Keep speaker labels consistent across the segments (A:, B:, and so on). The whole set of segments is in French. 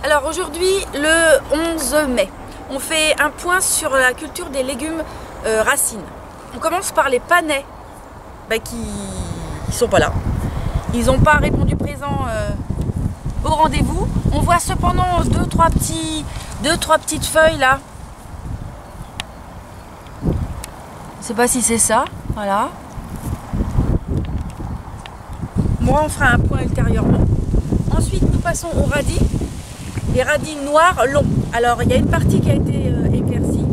A: Alors aujourd'hui, le 11 mai, on fait un point sur la culture des légumes racines. On commence par les panais qui sont pas là. Ils n'ont pas répondu présent au rendez-vous. On voit cependant deux, trois petites feuilles là. Je sais pas si c'est ça, voilà. Moi, on fera un point ultérieurement. Ensuite, nous passons aux radis. Les radis noirs longs. Alors, il y a une partie qui a été éclaircie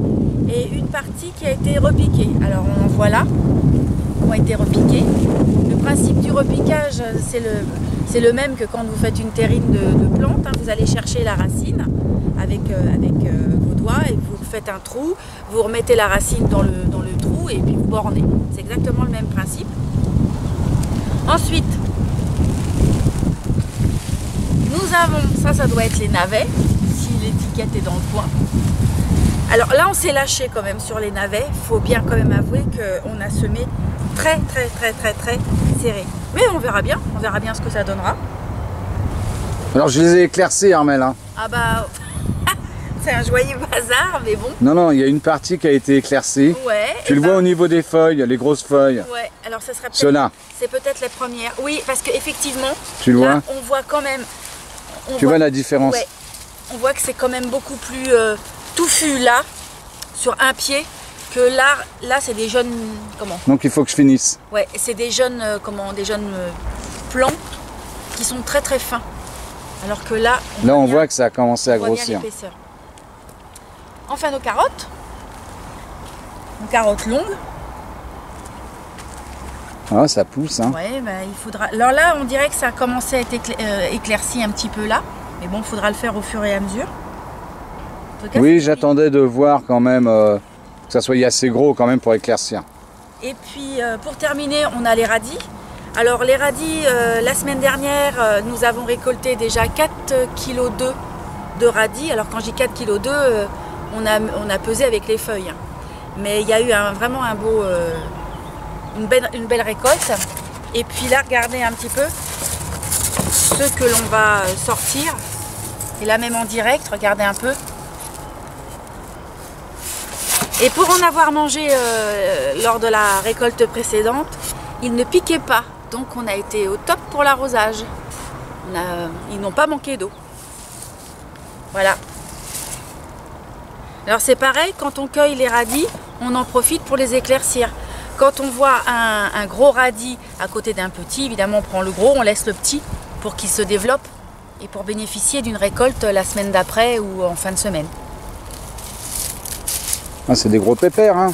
A: et une partie qui a été repiquée. Alors, on en voit là, qui ont été repiqués. Le principe du repiquage, c'est le même que quand vous faites une terrine de plantes. Hein. Vous allez chercher la racine avec vos doigts et vous faites un trou. Vous remettez la racine dans le trou et puis vous bornez. C'est exactement le même principe. Ensuite, nous avons, ça doit être les navets, si l'étiquette est dans le coin. Alors là, on s'est lâché quand même sur les navets. Il faut bien quand même avouer qu'on a semé très serré. Mais on verra bien ce que ça donnera.
B: Alors je les ai éclaircis, Armelle. Hein.
A: Ah bah, c'est un joyeux bazar, mais bon.
B: Non, il y a une partie qui a été éclaircie.
A: Ouais.
B: Tu le vois au niveau des feuilles, les grosses feuilles.
A: Ouais, alors ça sera peut-être...
B: Ceux-là.
A: C'est peut-être les premières. Oui, parce qu'effectivement,
B: tu le vois,
A: on voit quand même...
B: Tu vois la différence?
A: Ouais, on voit que c'est quand même beaucoup plus touffu là, sur un pied, que là c'est des jeunes... Comment?
B: Donc il faut que je finisse.
A: Ouais, c'est des jeunes, des jeunes plants qui sont très fins. Alors que là...
B: On voit que ça a commencé à grossir.
A: Enfin nos carottes longues.
B: Ah, ça pousse, hein.
A: Ouais, il faudra... Alors là, on dirait que ça a commencé à être éclairci un petit peu là. Mais bon, il faudra le faire au fur et à mesure. En tout cas,
B: oui, j'attendais de voir quand même que ça soit assez gros quand même pour éclaircir.
A: Et puis, pour terminer, on a les radis. Alors, les radis, la semaine dernière, nous avons récolté déjà 4,2 kg de radis. Alors, quand je dis 4,2 kg, on a pesé avec les feuilles. Mais il y a eu vraiment un beau... une belle récolte. Et puis là, regardez un petit peu ce que l'on va sortir. Et là même en direct, regardez un peu. Et pour en avoir mangé lors de la récolte précédente, ils ne piquaient pas. Donc on a été au top pour l'arrosage. Ils n'ont pas manqué d'eau. Voilà. Alors c'est pareil, quand on cueille les radis, on en profite pour les éclaircir. Quand on voit un gros radis à côté d'un petit, évidemment on prend le gros, on laisse le petit pour qu'il se développe et pour bénéficier d'une récolte la semaine d'après ou en fin de semaine.
B: Ah, c'est des gros pépères, hein.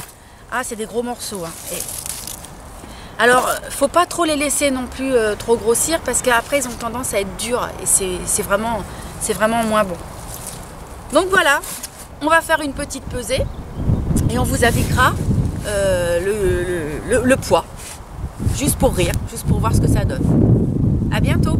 A: Ah, c'est des gros morceaux. Hein. Alors, faut pas trop les laisser non plus trop grossir parce qu'après ils ont tendance à être durs et c'est vraiment moins bon. Donc voilà, on va faire une petite pesée et on vous indiquera le poids, juste pour rire, juste pour voir ce que ça donne. À bientôt!